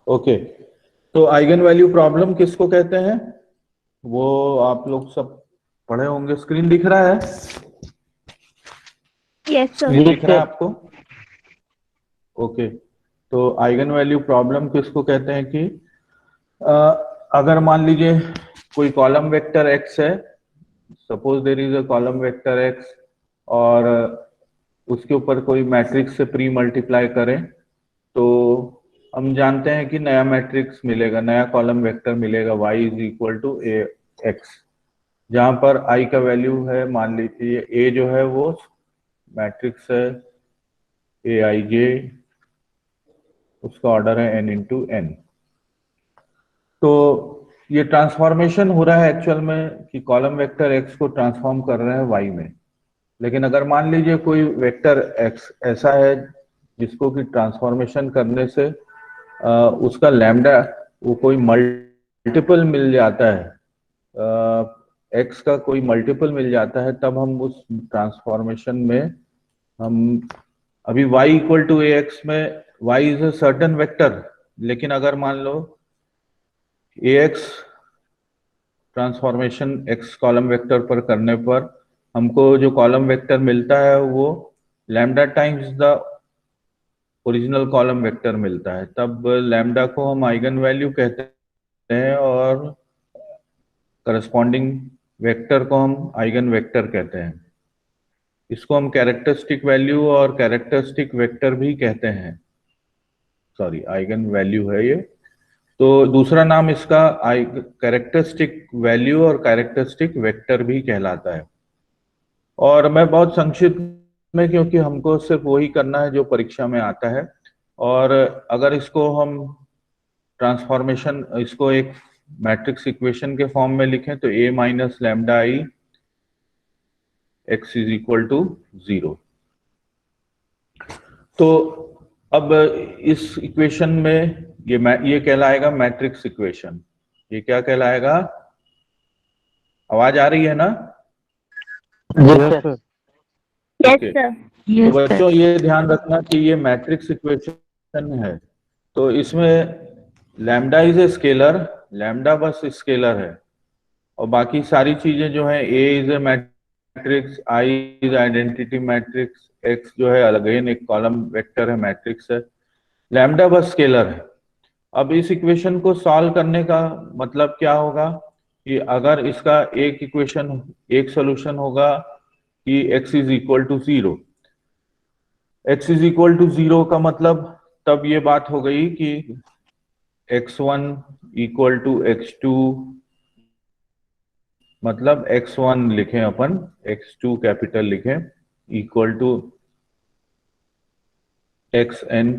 Okay, तो eigen value problem किसको कहते हैं वो आप लोग सब पढ़े होंगे। स्क्रीन दिख रहा है? Yes sir. स्क्रीन दिख रहा है आपको? ओके, तो आइगन वैल्यू प्रॉब्लम किसको कहते हैं कि अ, अगर मान लीजिए कोई कॉलम वेक्टर x है, suppose there is a column vector x, और उसके ऊपर कोई मैट्रिक्स से प्री मल्टीप्लाई करें तो हम जानते हैं कि नया मैट्रिक्स मिलेगा, नया कॉलम वेक्टर मिलेगा y is equal to A X, जहां पर i का वैल्यू है, मान लीजिए a जो है वो मैट्रिक्स है ए आई जे, उसका ऑर्डर है n इंटू एन। तो ये ट्रांसफॉर्मेशन हो रहा है एक्चुअल में कि कॉलम वेक्टर x को ट्रांसफॉर्म कर रहे हैं y में। लेकिन अगर मान लीजिए कोई वेक्टर x ऐसा है जिसको कि ट्रांसफॉर्मेशन करने से उसका लैम्डा वो कोई मल्टीपल मिल जाता है, x का कोई मल्टीपल मिल जाता है, तब हम उस ट्रांसफॉर्मेशन में हम अभी y equal to A X में y is a certain vector, लेकिन अगर मान लो A X transformation x column vector पर करने पर हमको जो कॉलम वेक्टर मिलता है वो lambda times the original column vector मिलता है, तब लैम्डा को हम आइगन वैल्यू कहते हैं और करस्पॉन्डिंग वेक्टर को हम आइगन वेक्टर कहते हैं। इसको हम कैरेक्टरिस्टिक वैल्यू और कैरेक्टरिस्टिक वेक्टर भी कहते हैं, सॉरी आइगन वैल्यू है ये। तो दूसरा नाम इसका कैरेक्टरिस्टिक वैल्यू और कैरेक्टरिस्टिक वेक्टर भी कहलाता है। और मैं बहुत संक्षिप्त में, क्योंकि हमको सिर्फ वही करना है जो परीक्षा में आता है, और अगर इसको हम ट्रांसफॉर्मेशन इसको एक मैट्रिक्स इक्वेशन के फॉर्म में लिखें तो a minus lambda I X is equal to 0। तो अब इस इक्वेशन में ये कहलाएगा मैट्रिक्स इक्वेशन। ये क्या कहलाएगा? आवाज आ रही है ना? Yes sir. ओके, तो बच्चों ये ध्यान रखना कि ये मैट्रिक्स इक्वेशन है, तो इसमें lambda is a scalar, lambda बस स्केलर है, और बाकी सारी चीजें जो है A is a matrix, I is identity matrix, X जो है अगेन एक कॉलम वेक्टर है, मैट्रिक्स है, लैम्डा बस स्केलर है। अब इस इक्वेशन को सॉल्व करने का मतलब क्या होगा कि अगर इसका एक इक्वेशन एक सोल्यूशन होगा कि x is equal to 0, x is equal to 0 का मतलब तब ये बात हो गई कि x1 इक्वल टू x2, मतलब x1 लिखें अपन, x2 कैपिटल लिखें, equal to xn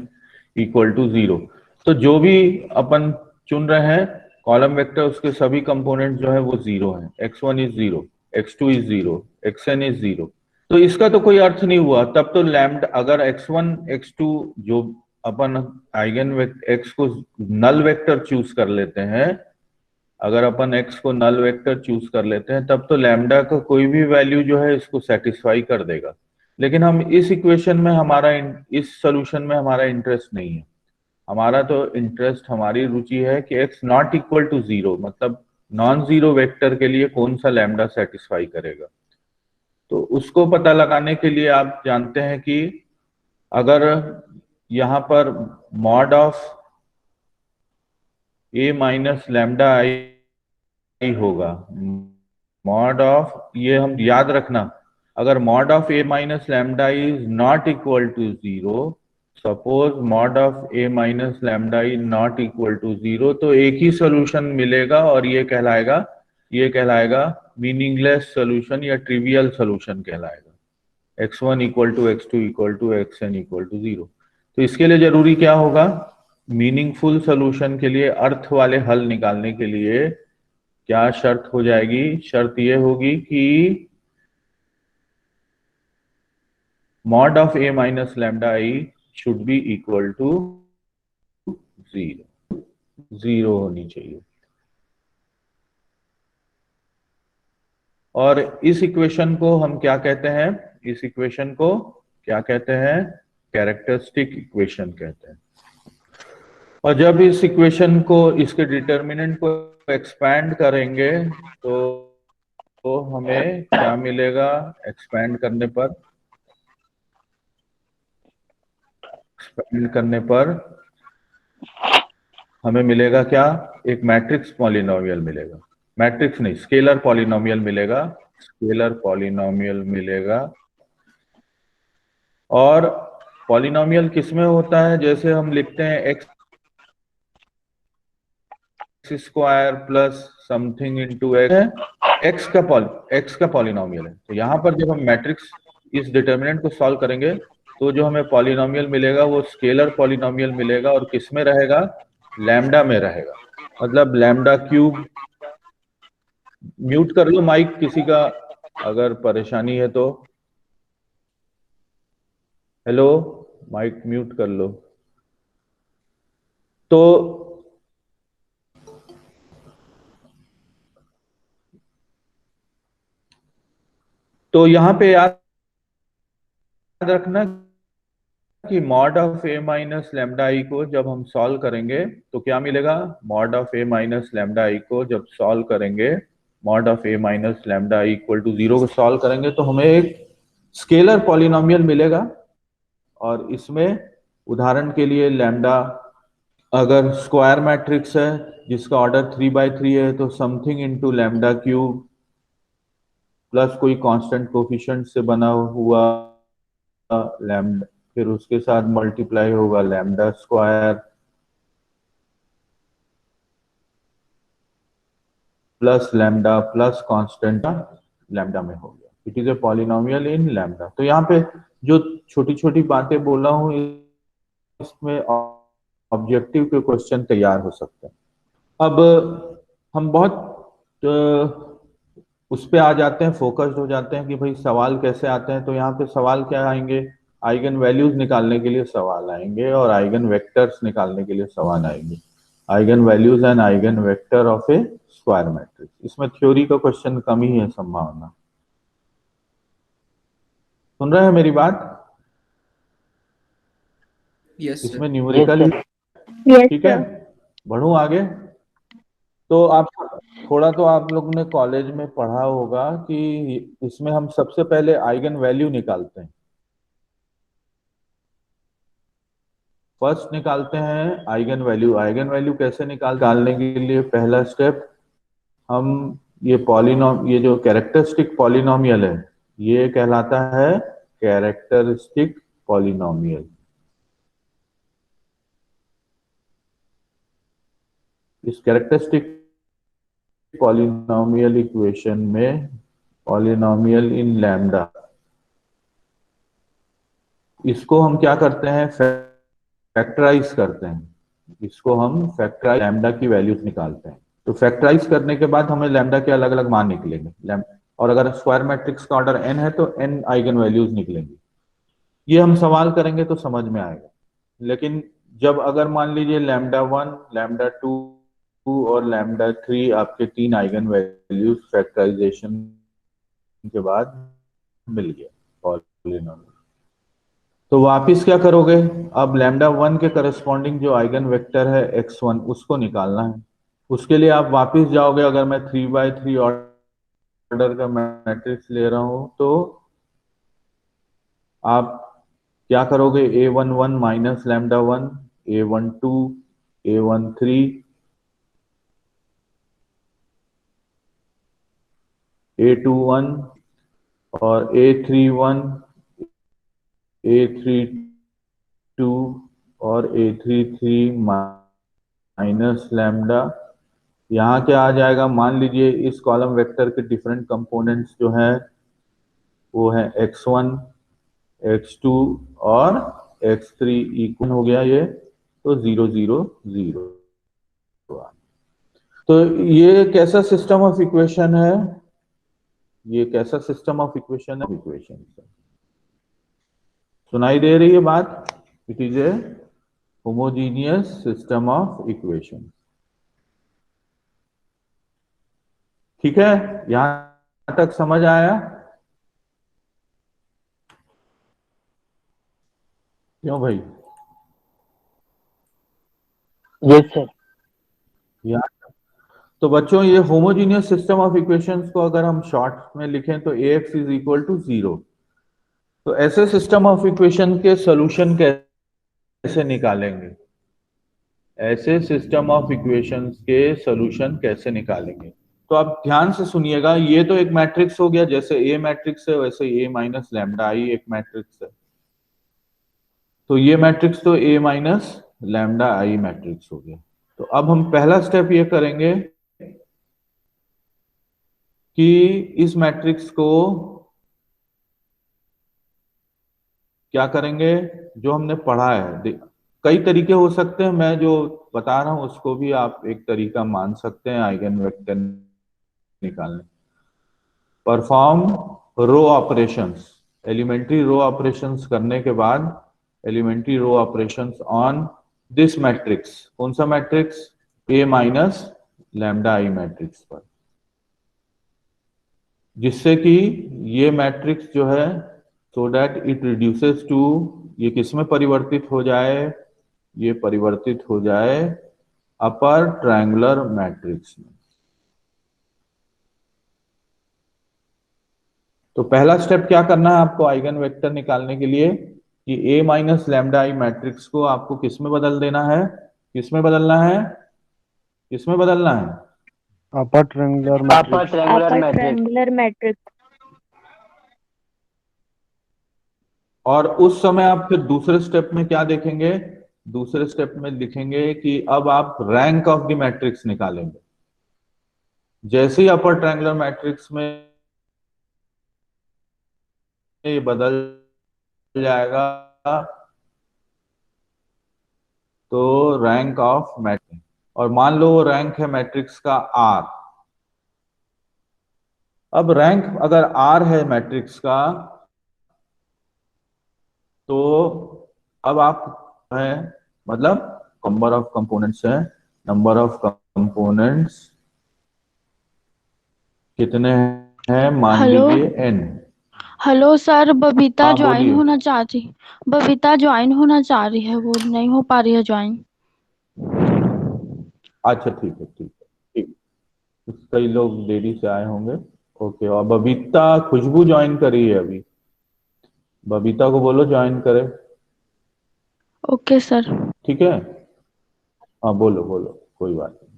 equal to 0। तो जो भी अपन चुन रहे हैं कॉलम वेक्टर, उसके सभी कंपोनेंट जो है वो 0 हैं। x1 is 0, x2 is 0, xn is 0। तो इसका तो कोई अर्थ नहीं हुआ, तब तो लैम्डा अगर x1 x2 जो अपन आइगन x को नल वेक्टर चूज कर लेते हैं, अगर अपन x को नल वेक्टर चूज कर लेते हैं तब तो लैम्डा का कोई भी वैल्यू जो है इसको सेटिस्फाई कर देगा। लेकिन हम इस इक्वेशन में इस सोल्यूशन में हमारा इंटरेस्ट नहीं है। हमारा तो इंटरेस्ट, हमारी रुचि है कि x नॉट इक्वल टू 0, मतलब नॉन जीरो वेक्टर के लिए कौन सा लैम्डा सेटिस्फाई करेगा। तो उसको पता लगाने के लिए आप जानते हैं कि अगर यहां पर mod of a minus lambda I होगा, मॉड ऑफ, ये हम याद रखना, अगर mod of a minus lambda is not equal to 0, suppose mod of a minus lambda is not equal to 0, तो एक ही सोल्यूशन मिलेगा और ये कहलाएगा मीनिंगलेस सोल्यूशन या ट्रिवियल सोल्यूशन कहलाएगा। x1 equal to x2 equal to xn equal to 0। तो इसके लिए जरूरी क्या होगा? मीनिंगफुल सोल्यूशन के लिए, अर्थ वाले हल निकालने के लिए क्या शर्त हो जाएगी? शर्त ये होगी कि mod of a minus lambda I should be equal to 0, 0 होनी चाहिए। और इस इक्वेशन को हम क्या कहते हैं? इस इक्वेशन को क्या कहते हैं? कैरेक्टरिस्टिक इक्वेशन कहते हैं। और जब इस इक्वेशन को, इसके डिटर्मिनेंट को एक्सपैंड करेंगे तो हमें क्या मिलेगा? एक्सपैंड करने पर हमें मिलेगा क्या? एक मैट्रिक्स पॉलिनोमियल मिलेगा। मैट्रिक्स नहीं, स्केलर पॉलिनोमियल मिलेगा। स्केलर पॉलिनोमियल मिलेगा। और पॉलिनोमियल किसमें होता है? जैसे हम लिखते हैं x square plus something into x का पॉलिनोमियल है। तो यहाँ पर जब हम मैट्रिक्स इस डिटर्मिनेंट को सॉल्व करेंगे तो जो हमें पॉलिनोमियल मिलेगा वो स्केलर पॉलिनोमियल मिलेगा। और किस में रहेगा? लैम्डा में रहेगा। मतलब लैम्डा क्यूब। म्यूट कर लो माइक किसी का अगर परेशानी है तो। हेलो, माइक म्यूट कर लो। तो यहां पे याद रखना कि mod of A minus lambda I को जब हम सॉल्व करेंगे तो क्या मिलेगा? Mod of A minus lambda I को जब सॉल्व करेंगे, mod of A minus lambda I equal to 0 को सॉल्व करेंगे तो हमें एक स्केलर पॉलिनोमियल मिलेगा। और इसमें उदाहरण के लिए लैम्डा अगर स्क्वायर मैट्रिक्स है जिसका ऑर्डर 3 by 3 है तो something into lambda cube plus कोई कांस्टेंट कोफिशिएंट से बना हुआ लैम्डा, फिर उसके साथ मल्टीप्लाई होगा lambda square plus lambda plus constant lambda में हो गया। It is a polynomial in lambda. तो यहाँ पे जो छोटी छोटी बातें बोला हूँ इसमें ऑब्जेक्टिव के क्वेश्चन तैयार हो सकते हैं। अब हम बहुत उस पे आ जाते हैं, फोकस्ड हो जाते हैं कि भाई सवाल कैसे आते हैं। तो यहाँ पे सवाल क्या आएंगे? आइगन वैल्यूज निकालने के लिए सवाल आएंगे और आइगन वेक्टर्स निकालने के लिए सवाल आएंगे। Eigen values and eigen vector of A square matrix. इसमें थ्योरी का क्वेश्चन कम ही है संभावना। सुन रहे हैं मेरी बात? Yes sir. इसमें न्यूमेरिकल ही Yes, ठीक है। sir. बढ़ूं आगे? तो आप थोड़ा तो आप लोग ने कॉलेज में पढ़ा होगा कि इसमें हम सबसे पहले आइगन वैल्यू निकालते हैं। फर्स्ट निकालते हैं आइगन वैल्यू। आइगन वैल्यू कैसे निकालने के लिए पहला स्टेप, हम ये जो कैरेक्टरिस्टिक पॉलिनोमियल है ये कहलाता है कैरेक्टरिस्टिक पॉलिनोमियल। इस कैरेक्टरिस्टिक पॉलिनोमियल इक्वेशन में पॉलिनोमियल इन लैम्डा, इसको हम क्या करते हैं? फैक्टराइज करते हैं। इसको हम फैक्टराइज लैम्डा की वैल्यूज निकालते हैं। तो फैक्टराइज करने के बाद हमें लैम्डा के अलग अलग मान निकलेंगे। और अगर स्क्वायर मैट्रिक्स का ऑर्डर n है तो n आइगन वैल्यूज निकलेंगी। ये हम सवाल करेंगे तो समझ में आएगा। लेकिन जब अगर मान लीजिए लैम्डा 1, लैम्डा 2 और लैम्डा 3 आपके 3 आइगन वैल्यूज फैक्टराइजेशन के बाद मिल गया पॉलिनोमियल, तो वापिस क्या करोगे? अब लैम्डा 1 के करस्पॉन्डिंग जो आइगन वेक्टर है x1 उसको निकालना है। उसके लिए आप वापिस जाओगे। अगर मैं 3 by 3 ऑर्डर का मैट्रिक्स ले रहा हूं तो आप क्या करोगे? a11 minus lambda 1, a12, a13, a21 और a31, a32 और a33 माइनस लैम्डा। यहाँ क्या आ जाएगा? मान लीजिए इस कॉलम वेक्टर के डिफरेंट कंपोनेंट्स जो है वो है x1, x2 और x3 इक्वल हो गया ये, तो 0 0 0। तो ये कैसा सिस्टम ऑफ इक्वेशन है? ये कैसा सिस्टम ऑफ इक्वेशन है? इक्वेशन सुनाई दे रही है बात? It is a homogeneous system of equation. ठीक है, यहां तक समझ आया? क्यों भाई? Yes, sir. या तो बच्चों ये होमोजीनियस सिस्टम ऑफ इक्वेशंस को अगर हम शॉर्ट में लिखें तो Ax इज इक्वल टू 0। तो ऐसे सिस्टम ऑफ इक्वेशन के सॉल्यूशन कैसे निकालेंगे? ऐसे सिस्टम ऑफ इक्वेशंस के सॉल्यूशन कैसे निकालेंगे? तो आप ध्यान से सुनिएगा, ये तो एक मैट्रिक्स हो गया, जैसे ए मैट्रिक्स है वैसे ए माइनस लैम्डा आई एक मैट्रिक्स है। तो ये मैट्रिक्स तो ए माइनस लैम्डा आई मैट्रिक्स हो गया। तो अब हम पहला स्टेप ये करेंगे कि इस मैट्रिक्स को क्या करेंगे, जो हमने पढ़ा है। कई तरीके हो सकते हैं, मैं जो बता रहा हूं उसको भी आप एक तरीका मान सकते हैं आइगन वेक्टर निकालने। Perform row operations, elementary row operations करने के बाद elementary row operations on this matrix. कौन सा matrix? A minus lambda I matrix पर, जिससे कि ये मैट्रिक्स जो है so that it reduces to, ये किस में परिवर्तित हो जाए? ये परिवर्तित हो जाए अपर ट्रायंगुलर मैट्रिक्स में। तो पहला स्टेप क्या करना है आपको आइगन वेक्टर निकालने के लिए कि ए माइनस लैम्डा आई मैट्रिक्स को आपको किस में बदल देना है? किस में बदलना है? किस में बदलना है? Upper triangular Upper matrix. triangular upper matrix. triangular matrix. और उस समय आप फिर दूसरे स्टेप में क्या देखेंगे? दूसरे स्टेप में लिखेंगे कि अब आप रैंक ऑफ द मैट्रिक्स निकालेंगे। जैसे ही अपर ट्रायंगुलर मैट्रिक्स में ये बदल जाएगा तो रैंक ऑफ मैट्रिक्स, और मान लो वो रैंक है मैट्रिक्स का आर। अब रैंक अगर आर है मैट्रिक्स का, तो अब आप है मतलब नंबर ऑफ कंपोनेंट्स है, नंबर ऑफ कंपोनेंट्स कितने हैं? मान हेलो लीजिए एन। हेलो सर, बबीता हाँ ज्वाइन बोलिए। होना चाहती, बबीता ज्वाइन होना चाह रही है, वो नहीं हो पा रही है ज्वाइन। अच्छा ठीक है, ठीक है, ठीक। कई लोग देरी से आए होंगे। ओके, और बबीता खुशबू ज्वाइन करी है अभी। बबीता को बोलो ज्वाइन करे। Okay sir. ठीक है, हाँ बोलो बोलो, कोई बात नहीं।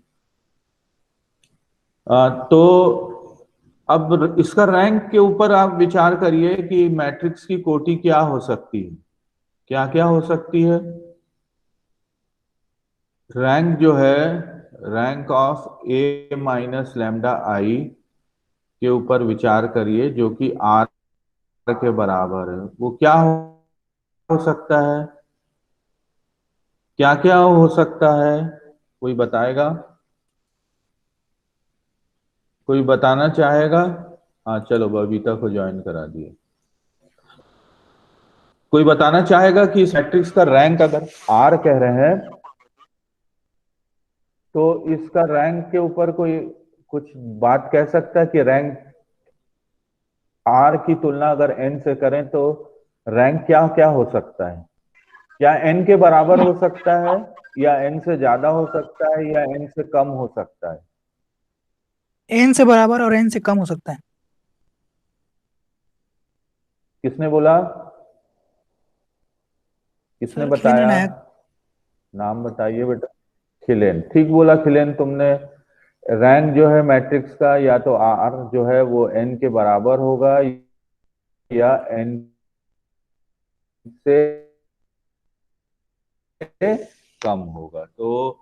तो अब इसका रैंक के ऊपर आप विचार करिए कि मैट्रिक्स की कोटि क्या हो सकती है, क्या क्या हो सकती है। रैंक जो है, rank of A minus lambda I के ऊपर विचार करिए, जो कि आर के बराबर है। वो क्या हो सकता है? क्या क्या हो सकता है? कोई बताएगा? कोई बताना चाहेगा? हाँ चलो, बबीता को ज्वाइन करा दिए। कोई बताना चाहेगा कि इस मैट्रिक्स का रैंक अगर आर कह रहे हैं तो इसका रैंक के ऊपर कोई कुछ बात कह सकता है कि रैंक आर की तुलना अगर एन से करें तो रैंक क्या क्या हो सकता है? क्या एन के बराबर हो सकता है, या एन से ज्यादा हो सकता है, या एन से कम हो सकता है? एन से बराबर और एन से कम हो सकता है। किसने बोला? किसने सर खिलेन बताया? नायक। नाम बताइए बेटा। खिलेन, ठीक बोला खिलेन तुमने। रैंक जो है मैट्रिक्स का, या तो आर जो है वो एन के बराबर होगा या एन से कम होगा। तो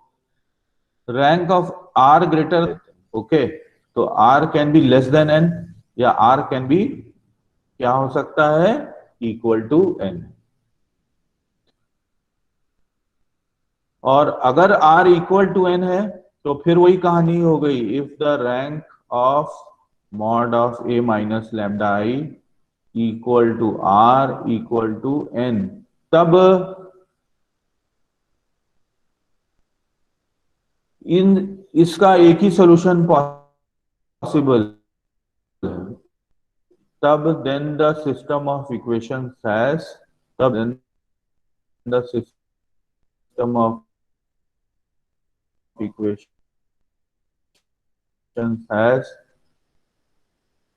rank of R greater, okay, तो R can be less than N, या आर कैन बी क्या हो सकता है? Equal to N. और अगर r इक्वल टू n है तो फिर वही कहानी हो गई, if the rank of mod of a minus lambda I equal to r equal to n, तब इन इसका एक ही सॉल्यूशन पॉसिबल है। तब then the system of equation has, तब then the system of equation has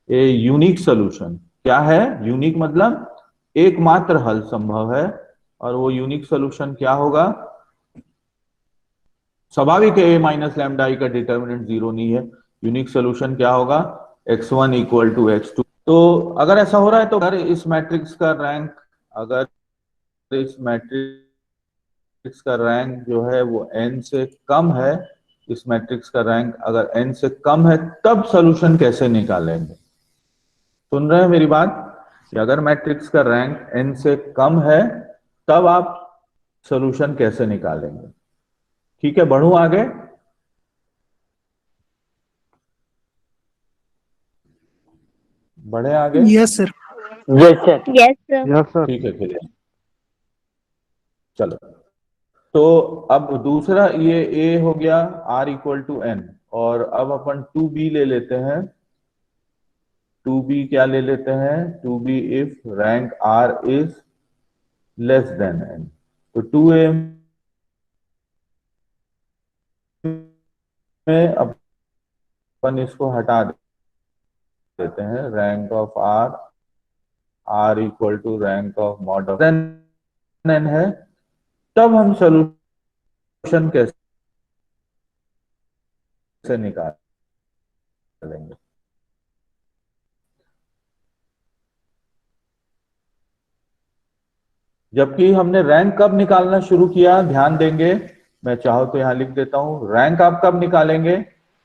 a unique solution. क्या है unique? मतलब एकमात्र हल संभव है, और वो यूनिक सोल्यूशन क्या होगा? स्वाभाविक है ए माइनस लैम्डा आई का डिटर्मिनेंट जीरो नहीं है। यूनिक सोल्यूशन क्या होगा? x1 equal to x2। तो अगर ऐसा हो रहा है तो अगर इस मैट्रिक्स का रैंक, अगर इस मैट्रिक्स का रैंक जो है वो n से कम है, इस मैट्रिक्स का रैंक अगर n से कम है, तब सोल्यूशन कैसे निकालेंगे? सुन रहे हैं मेरी बात? कि अगर मैट्रिक्स का रैंक n से कम है, तब आप सोल्यूशन कैसे निकालेंगे? ठीक है, बढ़ूं आगे? बढ़े आगे? Yes sir. Yes, sir. Yes, sir. Yes, sir. ठीक है, क्लियर। चलो, तो अब दूसरा ये a हो गया r इक्वल टू n, और अब अपन 2b ले लेते हैं। 2b क्या ले लेते हैं? 2b if rank r is less than n। तो 2a में अपन इसको हटा देते हैं, rank of r equal to rank of mod of n है। तब हम सोल्यूशन कैसे निकालेंगे? जबकि हमने रैंक कब निकालना शुरू किया, ध्यान देंगे, मैं चाहूं तो यहां लिख देता हूं। रैंक आप कब निकालेंगे?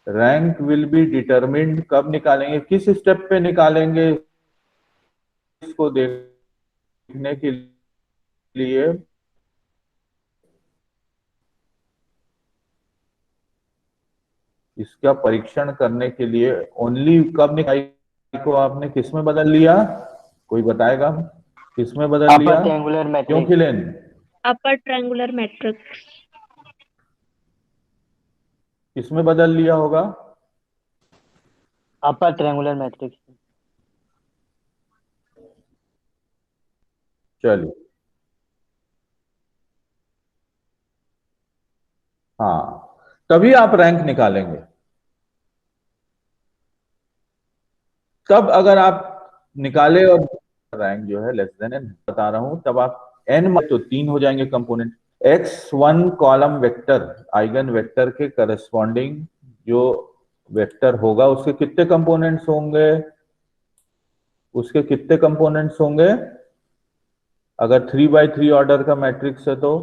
रैंक विल बी डिटरमिन्ड, कब निकालेंगे, किस स्टेप पे निकालेंगे, इसको देखने के लिए इसका परीक्षण करने के लिए ओनली कब निकाली को आपने किस में बदल लिया? कोई बताएगा? किस में बदल Upper लिया? triangular क्यों matrix. खिलेन? Upper triangular matrix. किस में बदल लिया होगा? Upper triangular matrix. चलिए, हाँ, तभी आप रैंक निकालेंगे। तब अगर आप निकाले और रैंक जो है लेस देन n बता रहा हूं, तब आप n में तो 3 हो जाएंगे component. x1 column vector, eigen vector के करस्पॉन्डिंग जो वेक्टर होगा उसके कितने कंपोनेंट्स होंगे? उसके कितने कंपोनेंट्स होंगे? अगर 3x3 ऑर्डर का मैट्रिक्स है तो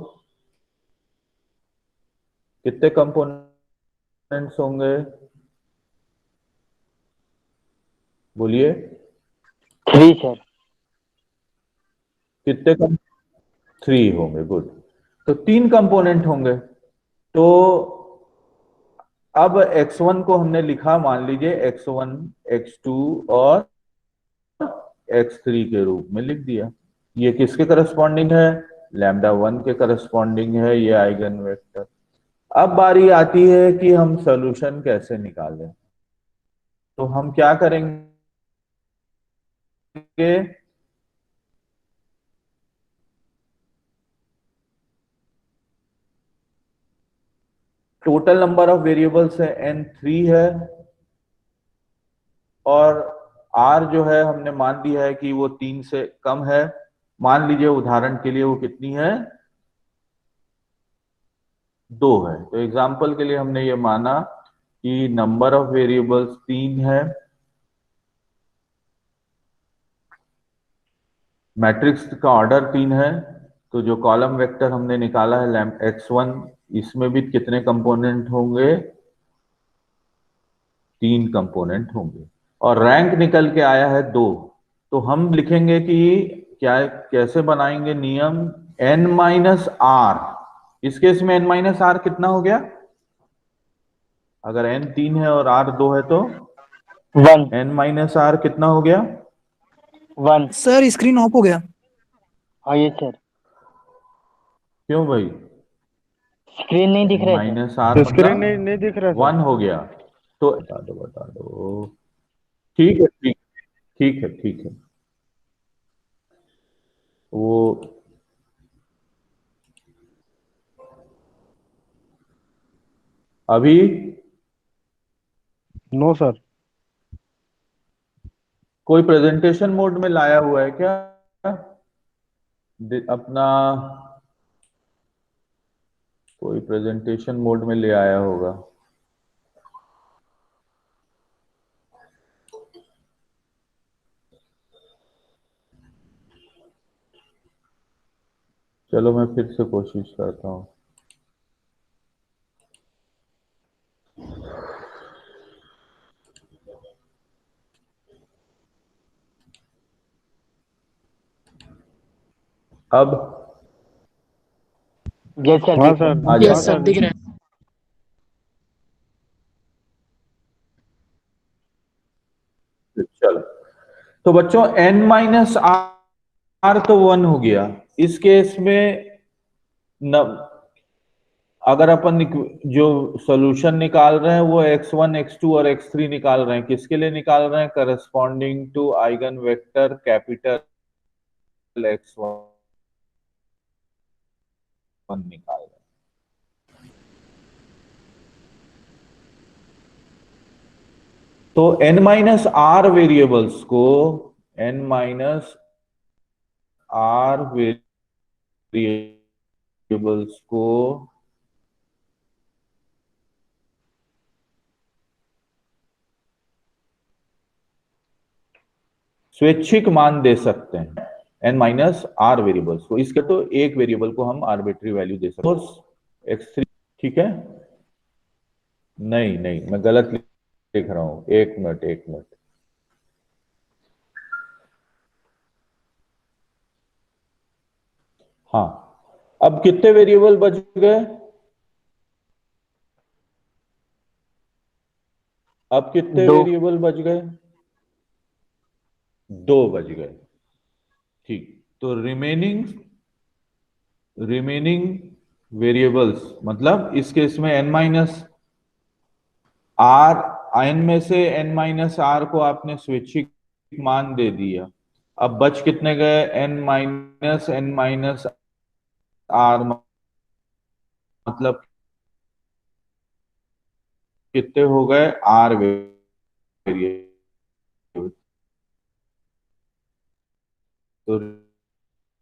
कितने कंपोनेंट्स होंगे? बोलिए। 3, sir. कितने? 3 होंगे, गुड। तो 3 कंपोनेंट होंगे। तो अब x1 को हमने लिखा, मान लीजिए x1, x2 और x3 के रूप में लिख दिया। ये किसके करस्पॉन्डिंग है? लैम्डा 1 के करस्पॉन्डिंग है ये आइगन वेक्टर। अब बारी आती है कि हम सॉल्यूशन कैसे निकालें। तो हम क्या करेंगे? टोटल नंबर ऑफ वेरिएबल्स है n3 है, और r जो है हमने मान लिया है कि वो 3 से कम है। मान लीजिए उदाहरण के लिए वो कितनी है? 2 है। तो एग्जाम्पल के लिए हमने ये माना कि नंबर ऑफ वेरिएबल्स 3 है, मैट्रिक्स का ऑर्डर 3 है, तो जो कॉलम वेक्टर हमने निकाला है x1, इसमें भी कितने कंपोनेंट होंगे? 3 कंपोनेंट होंगे, और रैंक निकल के आया है 2। तो हम लिखेंगे कि क्या, कैसे बनाएंगे नियम? n minus R. इस केस में n माइनस आर कितना हो गया? अगर n 3 है और r 2 है तो 1. n माइनस आर कितना हो गया? 1. सर स्क्रीन ऑफ हो गया। हाँ, yes, sir. क्यों भाई? Screen नहीं दिख रहा है, sir. माइनस आर स्क्रीन मतलब नहीं दिख रहा सर। 1 हो गया। तो बता दो। ठीक है, ठीक है, ठीक है। वो अभी नो सर। कोई प्रेजेंटेशन मोड में लाया हुआ है क्या अपना? कोई प्रेजेंटेशन मोड में ले आया होगा। चलो मैं फिर से कोशिश करता हूँ। अब यस सर हाँ दिख रहा सर। आ हाँ जाए। सर दिख रहा है। चलो, तो बच्चों n माइनस आर तो 1 हो गया। इस केस में न, अगर अपन जो सॉल्यूशन निकाल रहे हैं वो x1 x2 और x3 निकाल रहे हैं, किसके लिए निकाल रहे हैं? Corresponding to eigen vector capital x1 निकाल रहे हैं। तो n माइनस आर वेरिएबल्स को n माइनस आर वेरिएबल्स को स्वैच्छिक मान दे सकते हैं n माइनस आर वेरिएबल्स को। इसके तो एक वेरिएबल को हम आर्बिट्री वैल्यू दे सकते हैं x3। ठीक है? नहीं नहीं, मैं गलत लिख रहा हूं। एक मिनट एक मिनट। हाँ, अब कितने वेरिएबल बच गए? अब कितने दो। वेरिएबल बच गए? दो बच गए। ठीक, तो रिमेनिंग वेरिएबल्स मतलब इस केस में n माइनस आर, n में से n माइनस आर को आपने स्वैच्छिक मान दे दिया। अब बच कितने गए? n माइनस आर, मतलब कितने हो गए? R variable. तो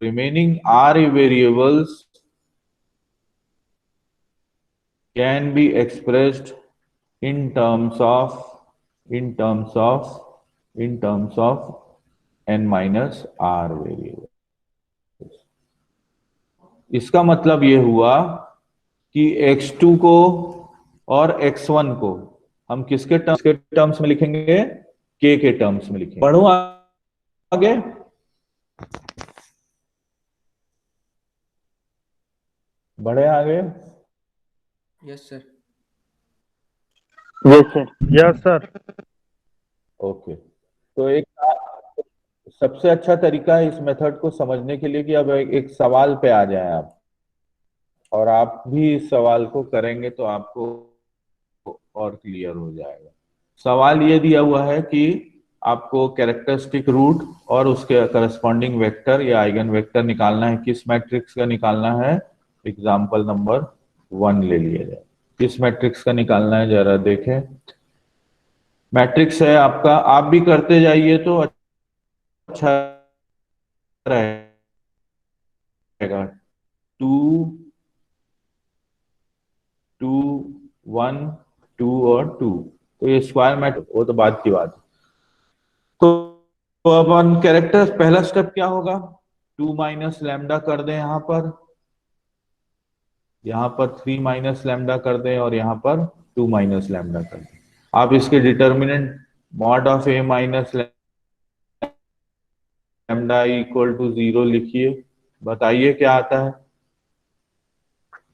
remaining r variables can be expressed in terms of n minus r variable। इसका मतलब ये हुआ कि x2 को और x1 को हम किसके टर्म्स में लिखेंगे? k के टर्म्स में लिखेंगे। बढ़ू आगे। बढ़े आगे। Yes sir. Yes sir. Yes sir. Okay, तो एक सबसे अच्छा तरीका है इस मेथड को समझने के लिए कि अब एक सवाल पे आ जाए आप, और आप भी इस सवाल को करेंगे तो आपको और क्लियर हो जाएगा। सवाल ये दिया हुआ है कि आपको कैरेक्टरिस्टिक रूट और उसके करस्पॉन्डिंग वेक्टर या आइगन वेक्टर निकालना है। किस मैट्रिक्स का निकालना है? एग्जाम्पल नंबर 1 ले लिया जाए। किस मैट्रिक्स का निकालना है जरा देखें। मैट्रिक्स है आपका, आप भी करते जाइए तो अच्छा रहेगा। 2 2 1 2 और 2, तो ये स्क्वायर मैट्रिक्स, वो तो बात की बात है। तो अपन कैरेक्टर, पहला स्टेप क्या होगा? 2 माइनस लैम्डा कर दें यहाँ पर 3 माइनस लैम्डा कर दें, और यहाँ पर 2 माइनस लैम्डा कर दें। आप इसके determinant mod of a minus lambda equal to 0 लिखिए। बताइए क्या आता है,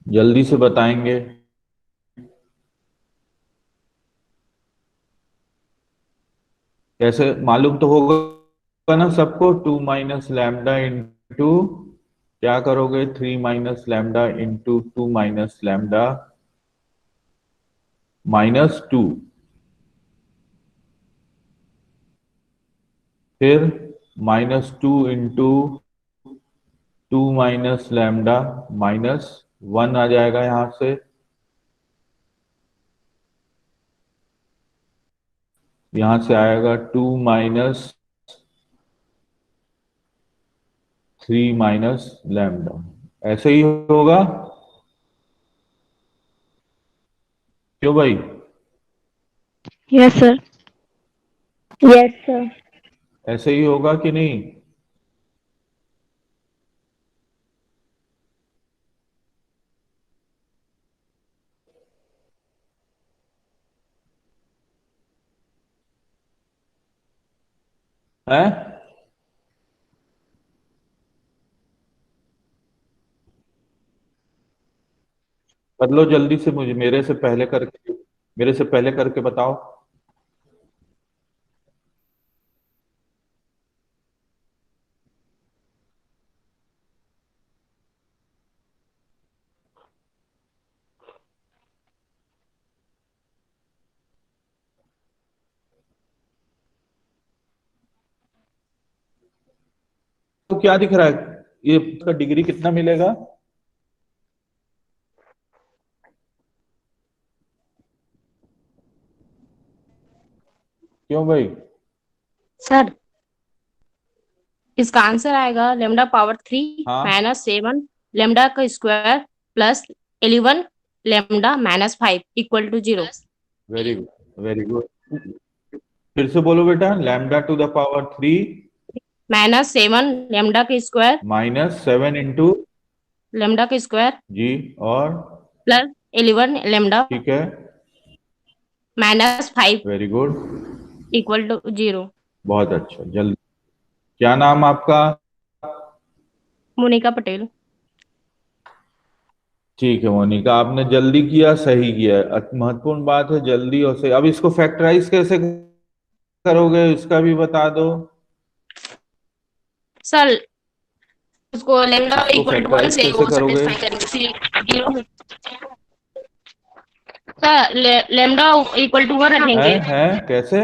जल्दी से बताएंगे। कैसे मालूम तो होगा ना सबको? 2 माइनस लैम्डा इंटू क्या करोगे? 3 minus lambda into 2 minus lambda minus 2, फिर minus 2 into 2 minus lambda minus 1 आ जाएगा यहां से, यहां से आएगा 2 माइनस 3 माइनस लैम्डा, ऐसे ही होगा क्यों भाई? Yes sir. Yes, sir. ऐसे ही होगा कि नहीं? है? बदलो जल्दी से, मुझे मेरे से पहले करके बताओ। तो क्या दिख रहा है, ये इसका डिग्री कितना मिलेगा? क्यों भाई? सर इसका आंसर आएगा लेमडा पावर 3 हाँ, माइनस 7 लेमडा का square plus 11 lambda minus 5 equal to 0। Very good, very good. फिर से बोलो बेटा, lambda to the power 3 minus 7 lambda का स्क्वायर माइनस 7 इंटू, लेमडा का स्क्वायर जी, और प्लस 11 लेमडा ठीक है, minus 5 very good, equal to 0। बहुत अच्छा। जल्दी, क्या नाम आपका? मोनिका पटेल। ठीक है मोनिका, आपने जल्दी किया, सही किया। महत्वपूर्ण बात है जल्दी और सही। अब इसको फैक्टराइज कैसे करोगे इसका भी बता दो। सर उसको लेमडा इसको इक्वल टू 1 फैक्टराइज से कैसे वो करोगे? सेटिस्फाई करेंगे फिर 0। सर लेमडा इक्वल टू 1 है रखेंगे। है कैसे?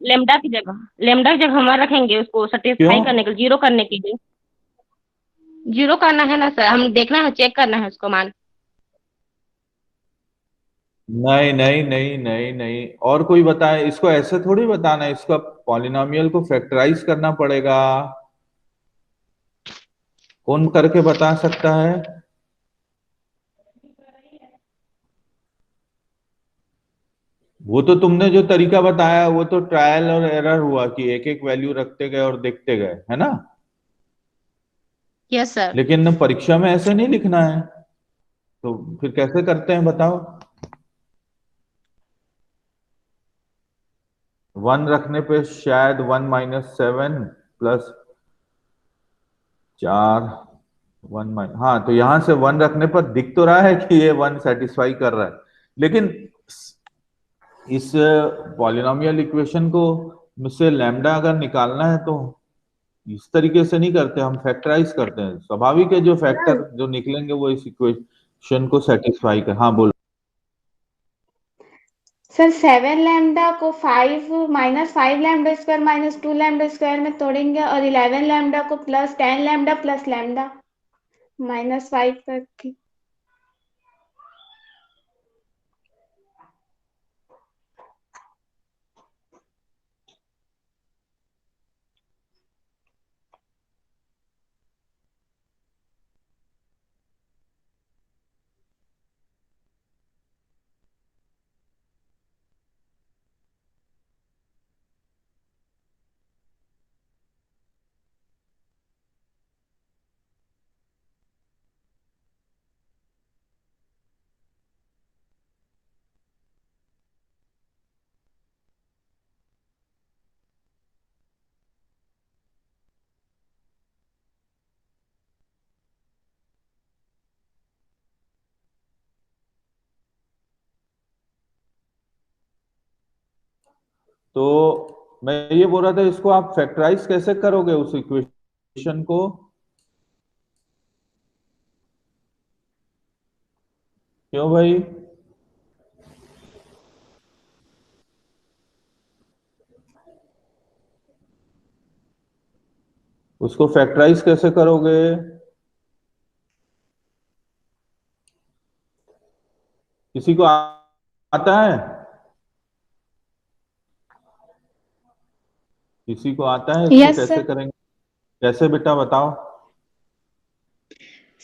लेमडा की जगह हमारा रखेंगे उसको क्यों? सेटिस्फाई करने के लिए, 0 करने के लिए। 0 करना है ना सर, हम देखना है, चेक करना है उसको मान। नहीं नहीं नहीं नहीं नहीं, और कोई बताए? इसको ऐसे थोड़ी बताना है, इसका पॉलिनोमियल को फैक्टराइज करना पड़ेगा। कौन करके बता सकता है? वो तो तुमने जो तरीका बताया वो तो ट्रायल और एरर हुआ कि एक एक वैल्यू रखते गए और देखते गए, है ना? Yes sir. लेकिन परीक्षा में ऐसे नहीं लिखना है, तो फिर कैसे करते हैं बताओ? 1 रखने पे शायद 1 माइनस 7 प्लस 4, 1 माइनस, हाँ, तो यहां से 1 रखने पर दिख तो रहा है कि ये 1 सेटिस्फाई कर रहा है, लेकिन इस पॉलिनोमियल इक्वेशन को से लैम्डा अगर निकालना है तो इस तरीके से नहीं करते, हम फैक्टराइज करते हैं। स्वाभाविक है, जो फैक्टर जो निकलेंगे वो इस इक्वेशन को सेटिस्फाई कर। हाँ बोलो। सर 7 लैम्डा को 5 - 5 लैम्डा स्क्वायर -2 लैम्डा स्क्वायर में तोड़ेंगे और 11 लैम्डा को प्लस 10 लैम्डा प्लस लैम्डा -5 करके। तो मैं ये बोल रहा था, इसको आप फैक्टराइज कैसे करोगे उस इक्वेशन को? क्यों भाई? उसको फैक्टराइज कैसे करोगे? किसी को आता है? किसी को आता है इसको Yes, कैसे sir. करेंगे? कैसे बेटा बताओ?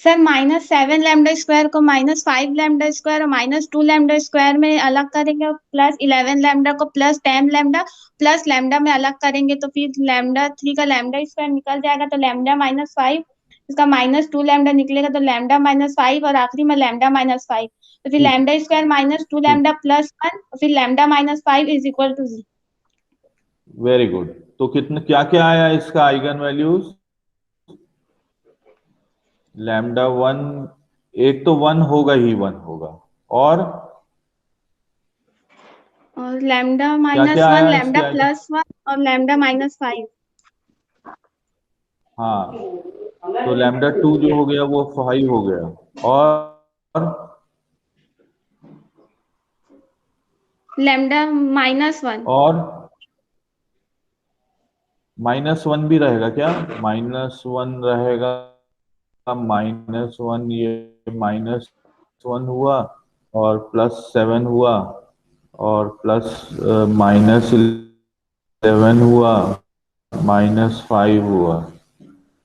सर -7 लैम्डा स्क्वायर को -5 लैम्डा स्क्वायर और -2 लैम्डा स्क्वायर में अलग करेंगे और +11 लैम्डा को +10 लैम्डा प्लस लैम्डा में अलग करेंगे तो फिर λ3 का लैम्डा स्क्वायर निकल जाएगा तो लैम्डा -5 इसका -2 लैम्डा निकलेगा तो लैम्डा -5 और आखिरी में लैम्डा -5 तो फिर लैम्डा स्क्वायर -2 लैम्डा +1 और फिर lambda -5 is equal to 0। Very good. तो कितने क्या क्या आया इसका आइगन वैल्यूज? λ1 एक तो 1 होगा ही 1 होगा और लैम्डा क्या क्या -1 आया लैम्डा इसके? +1 और लैम्डा -5। हाँ, तो λ2 जो हो गया वो 5 हो गया और लैम्डा -1 और -1 भी रहेगा क्या? -1 रहेगा, -1 ये -1 हुआ और +7 हुआ और -11 हुआ, -5 हुआ।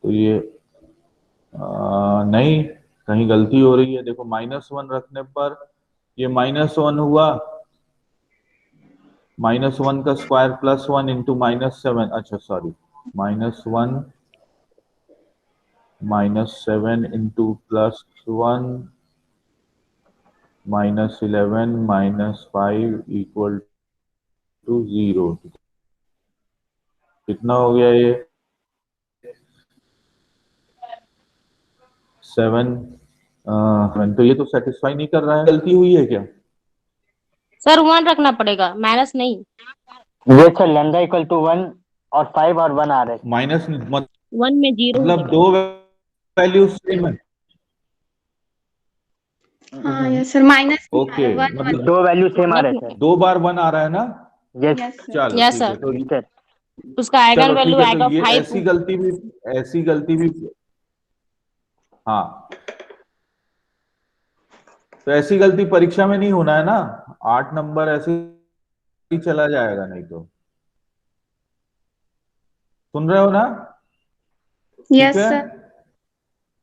तो ये नहीं, कहीं गलती हो रही है। देखो -1 रखने पर ये -1 हुआ, -1 का स्क्वायर +1 इंटू -7, अच्छा सॉरी, -1 -7 इंटू +1 -11 -5 इक्वल टू 0। कितना हो गया ये? 7। तो ये तो सेटिस्फाई नहीं कर रहा है, गलती हुई है क्या? सर 1 रखना पड़ेगा, माइनस नहीं। ये सर लैम्डा इक्वल टू 1 और 5 और 1 आ रहे हैं। माइनस 1 में 0 हो मतलब जाएगा। दो वैल्यू सेम है। हाँ यस सर माइनस ओके, मतलब दो वैल्यू सेम आ रहे हैं सर। 2 बार 1 आ रहा है ना? यस यस सर चलो यस ठीक है। सर, तो सर। उसका आइगन चलो वैल्यू ठीक है, आएगा तो ये 5। ऐसी गलती भी हाँ, तो ऐसी गलती परीक्षा में नहीं होना है ना। 8 नंबर ऐसे ही चला जाएगा नहीं तो। सुन रहे हो ना? ठीक यस है, सर।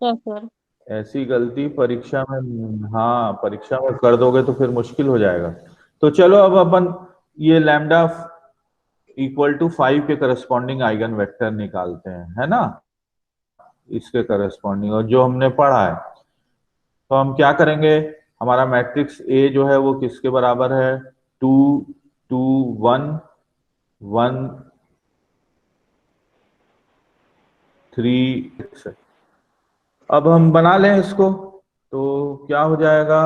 Yes sir. ऐसी गलती परीक्षा में, हाँ परीक्षा में कर दोगे तो फिर मुश्किल हो जाएगा। तो चलो अब अपन ये लैम्डा इक्वल टू 5 के करस्पॉन्डिंग आइगन वेक्टर निकालते हैं, है ना? इसके करस्पॉन्डिंग और जो हमने पढ़ा है, तो हम क्या करेंगे? हमारा मैट्रिक्स ए जो है वो किसके बराबर है? 2 2 1 1 3। अब हम बना लें इसको, तो क्या हो जाएगा?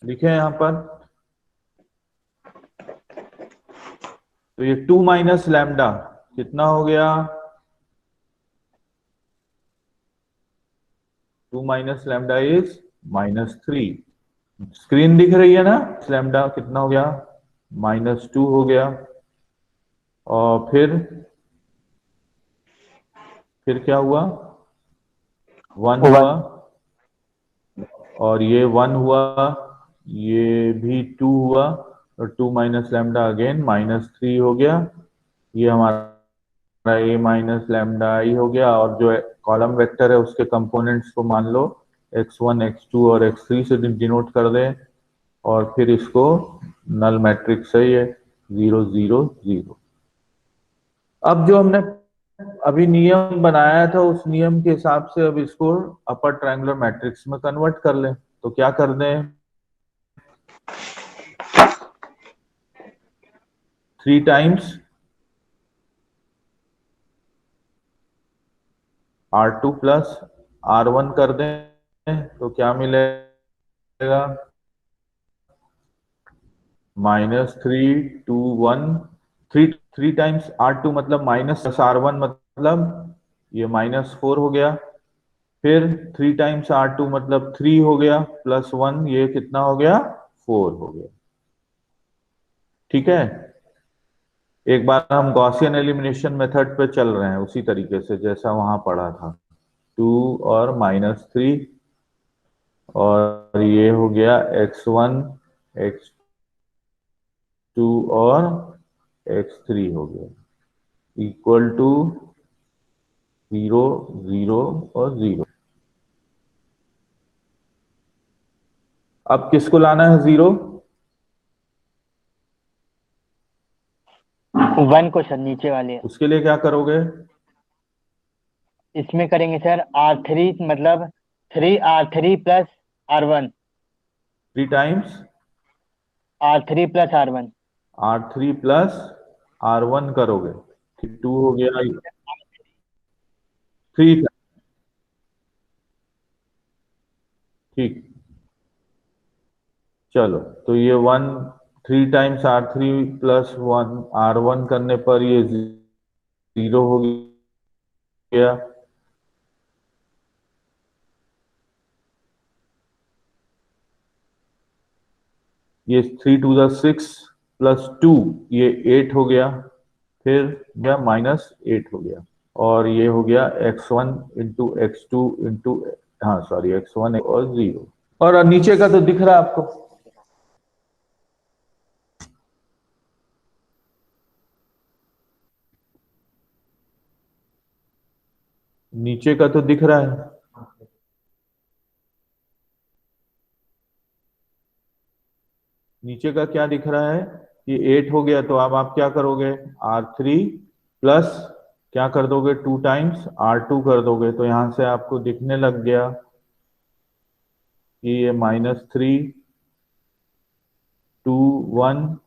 लिखें यहां पर, तो ये 2 माइनस लैम्डा कितना हो गया? 2 माइनस लैम्डा इज -3। स्क्रीन दिख रही है ना? लैम्डा कितना हो गया? -2 हो गया और फिर क्या हुआ? 1 हुआ और ये 1 हुआ, ये भी 2 हुआ और 2 माइनस लैम्डा अगेन -3 हो गया। ये हमारा a माइनस लैम्डा आई हो गया और जो कॉलम वेक्टर है उसके कंपोनेंट्स को मान लो x1 x2 और x3 से डिनोट कर दें और फिर इसको नल मैट्रिक्स है ये 0 0 0। अब जो हमने अभी नियम बनाया था उस नियम के हिसाब से अब इसको अपर ट्रायंगुलर मैट्रिक्स में कन्वर्ट कर लें। तो क्या कर दें? 3 टाइम्स R2 प्लस R1 कर दें तो क्या मिलेगा? -3 2 1 3 टाइम्स R2 मतलब -R1 मतलब ये -4 हो गया। फिर 3 टाइम्स R2 मतलब 3 हो गया +1 ये कितना हो गया? 4 हो गया। ठीक है, एक बार हम गॉसियन एलिमिनेशन मेथड पे चल रहे हैं उसी तरीके से जैसा वहां पढ़ा था। 2 और -3 और ये हो गया x1 x2 और x3 हो गया। इक्वल टू 0 0 और 0। अब किसको लाना है 0? 1 को सर, नीचे वाले। उसके लिए क्या करोगे? इसमें करेंगे सर R3, मतलब 3R3 plus R1। 3 times R3 plus R1। R3 plus R1 करोगे, 2 हो गया, 3। ठीक, चलो तो ये 3 टाइम्स R3 प्लस 1 R1 करने पर ये 0 हो गया। ये 3 टू द 6 प्लस 2, ये 8 हो गया, फिर या -8 हो गया, और ये हो गया x1 इंटू x2 इंटू, हाँ सॉरी, x1 और 0। और नीचे का तो दिख रहा है आपको, नीचे का तो दिख रहा है। नीचे का क्या दिख रहा है कि 8 हो गया, तो अब आप क्या करोगे? R3 प्लस क्या कर दोगे? 2 टाइम्स R2 कर दोगे, तो यहां से आपको दिखने लग गया कि ये -3 2 1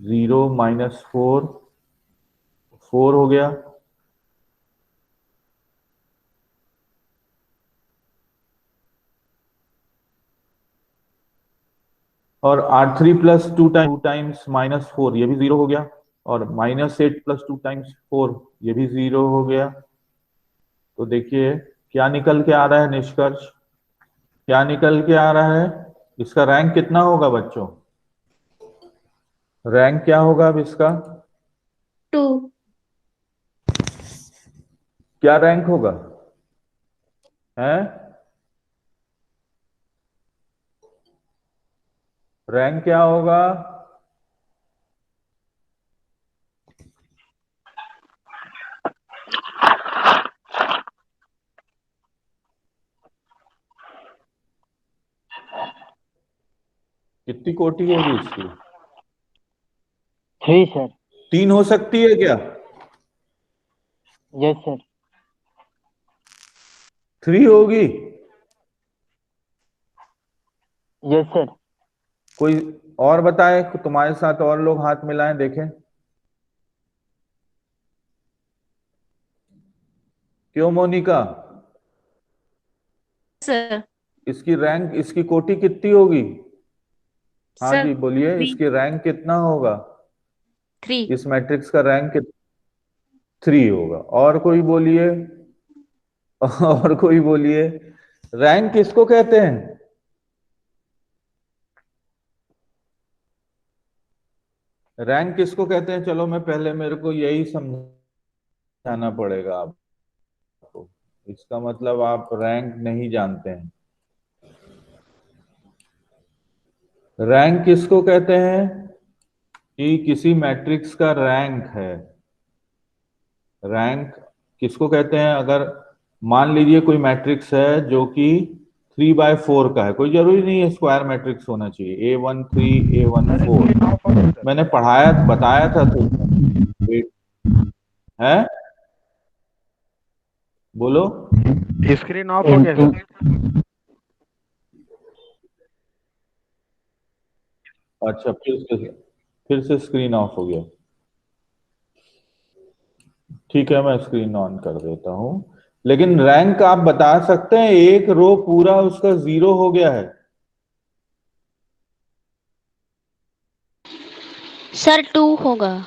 0 -4 4 हो गया। और R3 प्लस 2 टाइम्स -4, ये भी 0 हो गया, और -8 प्लस 2 टाइम्स 4, ये भी 0 हो गया। तो देखिए क्या निकल के आ रहा है निष्कर्ष, क्या निकल के आ रहा है? इसका रैंक कितना होगा बच्चों? रैंक क्या होगा अब इसका? 2। क्या रैंक होगा? है रैंक क्या होगा? कितनी कोटि होगी इसकी? 3 सर। 3 हो सकती है क्या? Yes sir. 3 होगी? Yes sir. कोई और बताए, तुम्हारे साथ और लोग हाथ मिलाएं देखें। क्यों मोनिका? सर। इसकी रैंक, इसकी कोटि कितनी होगी? हाँ सर जी बोलिए, इसकी रैंक कितना होगा? 3। इस मैट्रिक्स का रैंक 3 होगा। और कोई बोलिए, और कोई बोलिए, रैंक किसको कहते हैं? रैंक किसको कहते हैं? चलो मैं पहले, मेरे को यही समझाना पड़ेगा आपको। इसका मतलब आप रैंक नहीं जानते हैं। रैंक किसको कहते हैं? कि किसी मैट्रिक्स का रैंक है। रैंक किसको कहते हैं? अगर मान लीजिए कोई मैट्रिक्स है जो कि 3/4 का है, कोई जरूरी नहीं है स्क्वायर मैट्रिक्स होना चाहिए, A1 3 A1 4, मैंने पढ़ाया बताया था तो है। बोलो। स्क्रीन ऑफ हो गया सर। अच्छा, फिर से स्क्रीन ऑफ हो गया। ठीक है, मैं स्क्रीन ऑन कर देता हूं। लेकिन रैंक आप बता सकते हैं, एक रो पूरा उसका 0 हो गया है। सर 2 होगा।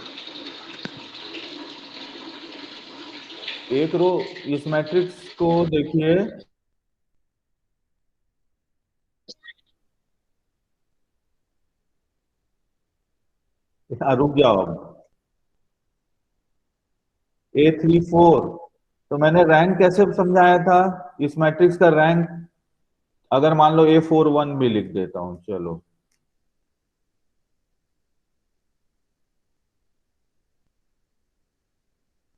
एक रो, इस मैट्रिक्स को देखिए, रुक जाओ। A34, तो मैंने रैंक कैसे समझाया था? इस मैट्रिक्स का रैंक, अगर मान लो A41 भी लिख देता हूं, चलो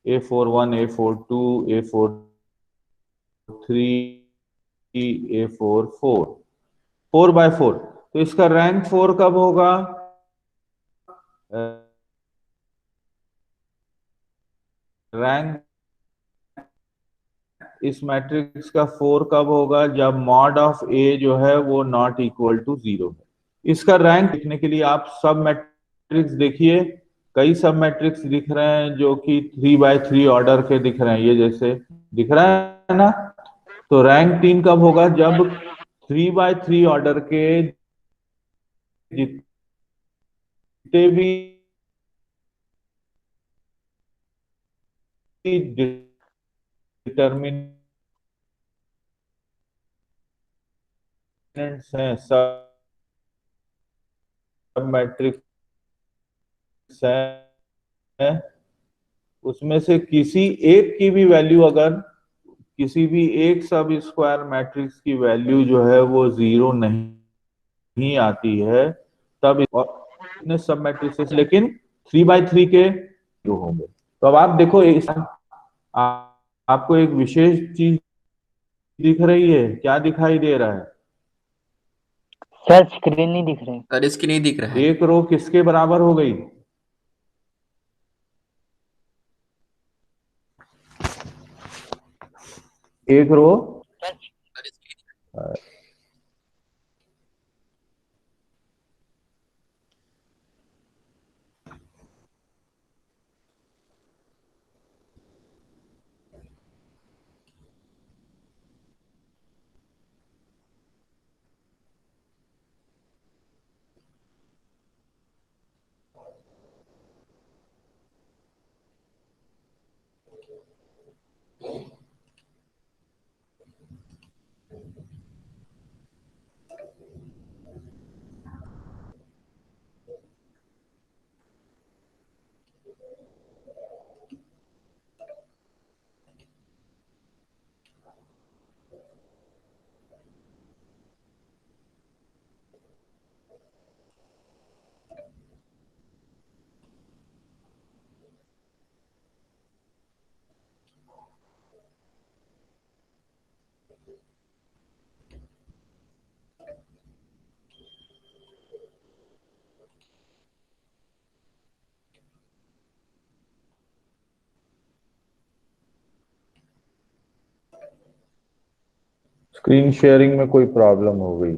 A41, A42, A43, A44, 4x4। तो इसका रैंक 4 कब होगा? रैंक इस मैट्रिक्स का 4 कब होगा? जब मॉड ऑफ ए जो है वो नॉट इक्वल टू 0 है। इसका रैंक लिखने के लिए आप सब मैट्रिक्स देखिए, कई सब मैट्रिक्स दिख रहे हैं जो कि 3x3 ऑर्डर के दिख रहे हैं, ये जैसे दिख रहा है ना। तो रैंक 3 कब होगा? जब 3x3 ऑर्डर के जितने भी डिटर्मिनेंट्स हैं, सब मैट्रिक्स है, उसमें से किसी एक की भी वैल्यू, अगर किसी भी एक सब स्क्वायर मैट्रिक्स की वैल्यू जो है वो 0 नहीं आती है, तब इतने सब मैट्रिक्स लेकिन 3x3 के जो होंगे। तो अब आप देखो आपको एक विशेष चीज दिख रही है, क्या दिखाई दे रहा है? सर स्क्रीन नहीं दिख रही। सर इसकी नहीं दिख रहा है। एक रो किसके बराबर हो गई? एक रो स्क्रीन शेयरिंग में कोई प्रॉब्लम हो गई।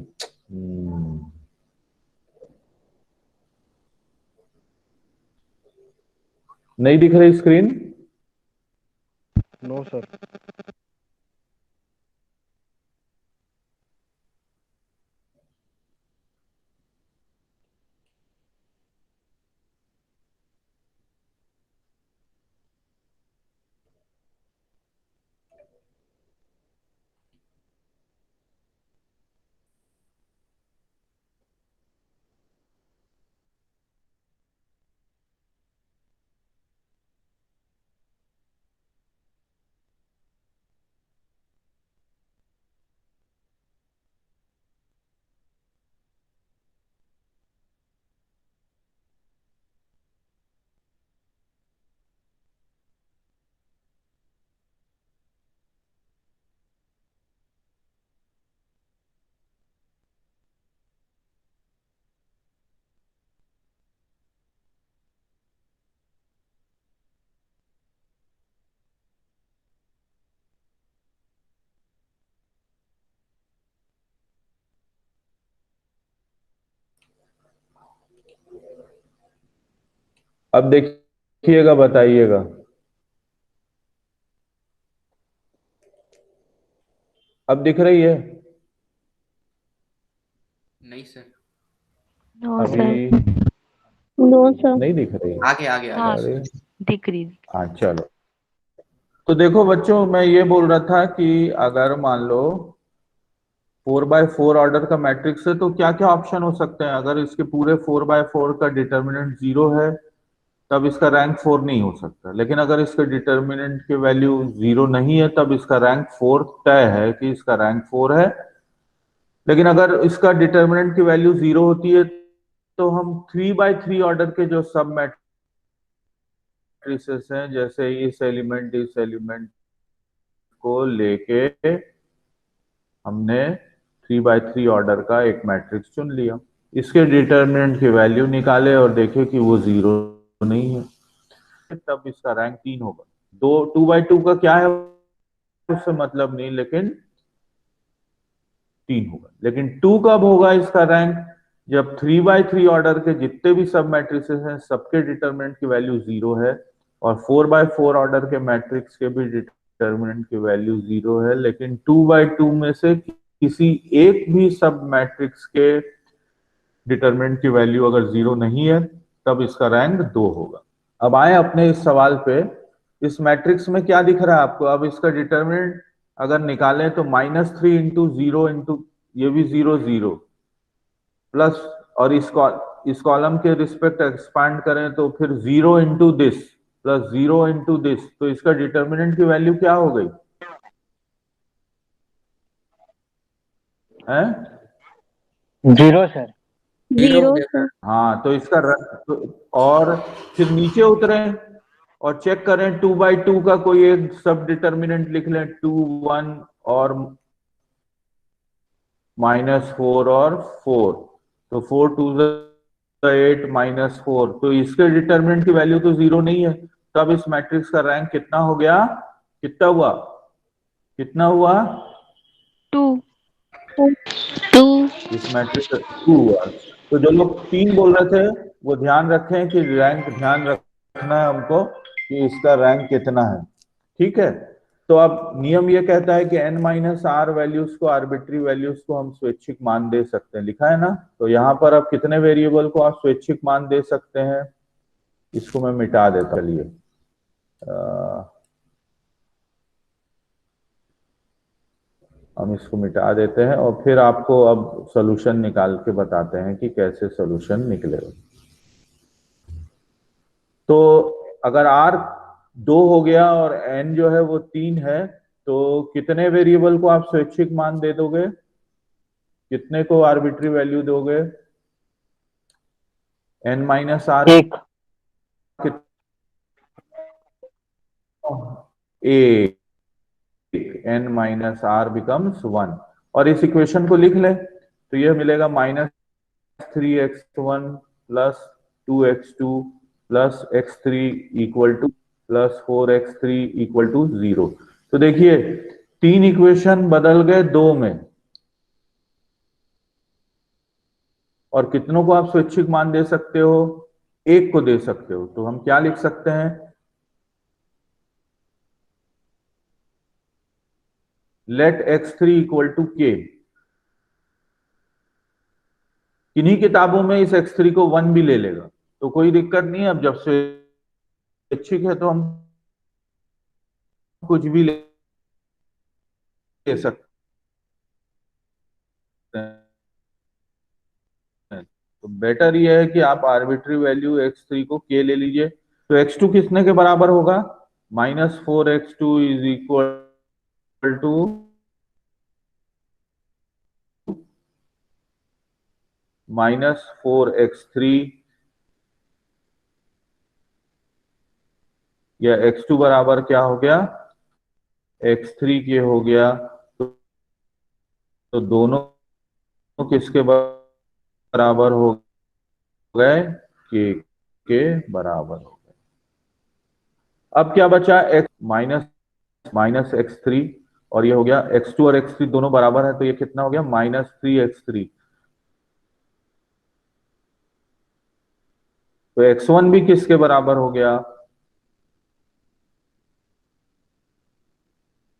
नहीं दिख रही स्क्रीन? No sir. अब देखिएगा, बताइएगा। अब दिख रही है? नहीं सर। No sir. अभी नो सर। नहीं दिख रही? आगे आगे हाँ आगे। अरे दिख रही। हाँ, चलो। तो देखो बच्चों, मैं ये बोल रहा था कि अगर मान लो 4x4 ऑर्डर का मैट्रिक्स है, तो क्या क्या ऑप्शन हो सकते हैं? अगर इसके पूरे 4x4 का डिटर्मिनेंट 0 है, तब इसका रैंक 4 नहीं हो सकता। लेकिन अगर इसके डिटर्मिनेंट की वैल्यू 0 नहीं है, तब इसका रैंक 4 तय है कि इसका रैंक 4 है। लेकिन अगर इसका डिटर्मिनेंट की वैल्यू 0 होती है, तो हम 3x3 ऑर्डर के जो सब मैट्रिसेस हैं, जैसे इस एलिमेंट को लेके हमने 3x3 ऑर्डर का एक मैट्रिक्स चुन लिया, इसके डिटरमिनेंट की वैल्यू निकाले और देखे कि वो 0 नहीं है, तब इसका रैंक 3 होगा। 2x2 का क्या है उससे मतलब नहीं, लेकिन 3 होगा। लेकिन 2 कब होगा इसका रैंक, जब 3x3 ऑर्डर के जितने भी सब मैट्रिसेस हैं सबके डिटरमिनेंट की वैल्यू 0 है, और 4x4 ऑर्डर के मैट्रिक्स के भी डिटरमिनेंट की वैल्यू 0 है, लेकिन 2x2 में से किसी एक भी सब मैट्रिक्स के डिटरमिनेंट की वैल्यू अगर 0 नहीं है तब इसका रैंक 2 होगा। अब आए अपने इस सवाल पे, इस मैट्रिक्स में क्या दिख रहा है आपको, अब इसका डिटरमिनेंट अगर निकालें तो -3 इंटू 0 इंटू ये भी 0 0 प्लस, और इस कॉलम के रिस्पेक्ट एक्सपांड करें तो फिर 0 into this plus 0 into this, तो इसका डिटरमिनेंट की वैल्यू क्या हो गई है? 0 सर। 0 सर। हाँ, तो इसका और फिर नीचे उतरे और चेक करें 2x2 का कोई एक सब डिटरमिनेंट लिख लें, 2 1 और -4 और 4, तो 4 2 8 -4, तो इसके डिटरमिनेंट की वैल्यू तो 0 नहीं है, तब इस मैट्रिक्स का रैंक कितना हो गया, कितना हुआ 2 इस मैट्रिक्स का 2 हुआ। तो जो लोग 3 बोल रहे थे वो ध्यान रखें कि रैंक ध्यान रखना है हमको कि इसका रैंक कितना है, ठीक है। तो अब नियम ये कहता है कि n-r वैल्यूज को, आर्बिट्री वैल्यूज को हम स्वैच्छिक मान दे सकते हैं, लिखा है ना। तो यहाँ पर अब कितने वेरिएबल को आप स्वैच्छिक मान दे सकते हैं, इसको मैं मिटा देता, चलिए हम इसको मिटा देते हैं और फिर आपको अब सॉल्यूशन निकाल के बताते हैं कि कैसे सॉल्यूशन निकलेगा। तो अगर r 2 हो गया और n जो है वो 3 है, तो कितने वेरिएबल को आप स्वैच्छिक मान दे दोगे, कितने को आर्बिट्री वैल्यू दोगे, n-r 1 n-r becomes 1, और इस इक्वेशन को लिख लें तो यह मिलेगा -3x1 plus 2x2 plus x3 equal to plus 4x3 equal to 0। तो देखिए 3 इक्वेशन बदल गए 2 में, और कितनों को आप स्वैच्छिक मान दे सकते हो, 1 को दे सकते हो। तो हम क्या लिख सकते हैं, late x3 equal to k। किन्हीं किताबों में इस x3 को 1 भी ले लेगा तो कोई दिक्कत नहीं है। अब जब स्वैच्छिक है तो हम कुछ भी ले सकते हैं। तो बेटर ये है कि आप आर्बिट्री वैल्यू x3 को k ले लीजिए। तो x2 किसने के बराबर होगा, -4x2 is equal to -4x3, या x2 बराबर क्या हो गया, x3 के हो गया। तो दोनों किसके बराबर हो गए, के बराबर हो गए। अब क्या बचा, x माइनस x3, और ये हो गया x2 और x3 दोनों बराबर है, तो ये कितना हो गया, -3x3। तो x1 भी किसके बराबर हो गया,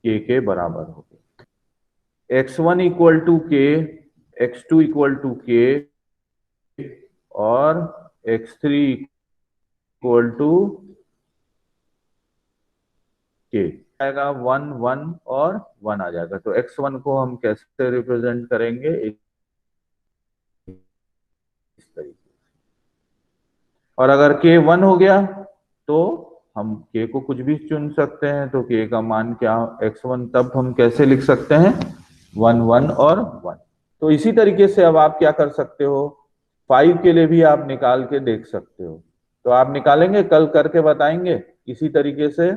के बराबर हो गया। x1 इक्वल टू के, x2 इक्वल टू के, और x3 इक्वल टू के आएगा 1 1 और 1 आ जाएगा। तो x1 को हम कैसे रिप्रेजेंट करेंगे, इस तरीके से। और अगर k 1 हो गया तो हम k को कुछ भी चुन सकते हैं, तो k का मान क्या, x1 तब हम कैसे लिख सकते हैं, 1 1 और 1। तो इसी तरीके से अब आप क्या कर सकते हो, 5 के लिए भी आप निकाल के देख सकते हो। तो आप निकालेंगे, कल करके बताएंगे। इसी तरीके से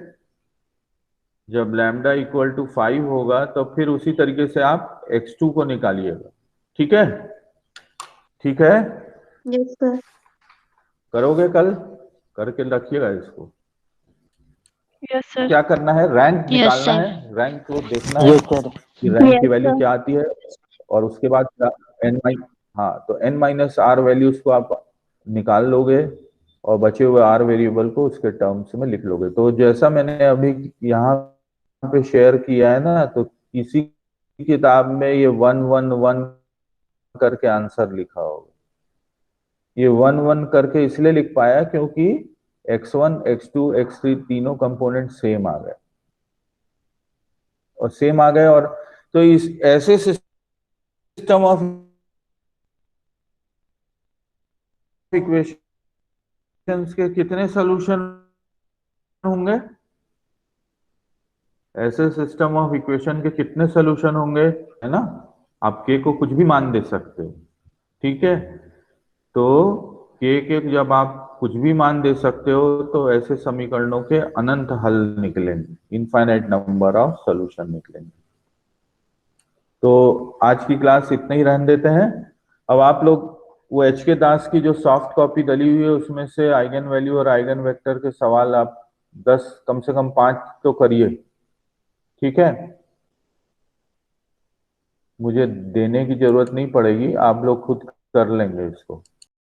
जब लैम्डा इक्वल टू 5 होगा तो फिर उसी तरीके से आप x2 को निकालिएगा। ठीक है, ठीक है, यस सर। करोगे कल, करके रखिएगा इसको। Yes sir. क्या करना है, रैंक Yes, निकालना sir. है, रैंक को देखना है यस सर। कि रैंक की Yes, वैल्यू sir. क्या आती है, और उसके बाद हाँ तो n-r वैल्यूज को आप निकाल लोगे और बचे हुए r वेरिएबल को उसके टर्म्स में लिख लोगे। तो जैसा मैंने अभी यहाँ पे शेयर किया है ना, तो किसी किताब में ये 111 करके आंसर लिखा होगा। ये 1-1 करके इसलिए लिख पाया क्योंकि x1, x2, x3 तीनों कंपोनेंट सेम आ गए, और सेम आ गए, और तो इस ऐसे सिस्टम ऑफ इक्वेशंस के कितने सॉल्यूशन होंगे, ऐसे सिस्टम ऑफ इक्वेशन के कितने सॉल्यूशन होंगे, है ना। आप k को कुछ भी मान दे सकते हो, ठीक है। तो k के जब आप कुछ भी मान दे सकते हो तो ऐसे समीकरणों के अनंत हल निकलेंगे, इनफाइनाइट नंबर ऑफ सॉल्यूशन निकलेंगे। तो आज की क्लास इतना ही रहने देते हैं। अब आप लोग वो एच.के. दास की जो सॉफ्ट कॉपी डली हुई है उसमें से आइगन वैल्यू और आइगन वेक्टर के सवाल आप 10 कम से कम 5 तो करिए, ठीक है। मुझे देने की जरूरत नहीं पड़ेगी, आप लोग खुद कर लेंगे इसको।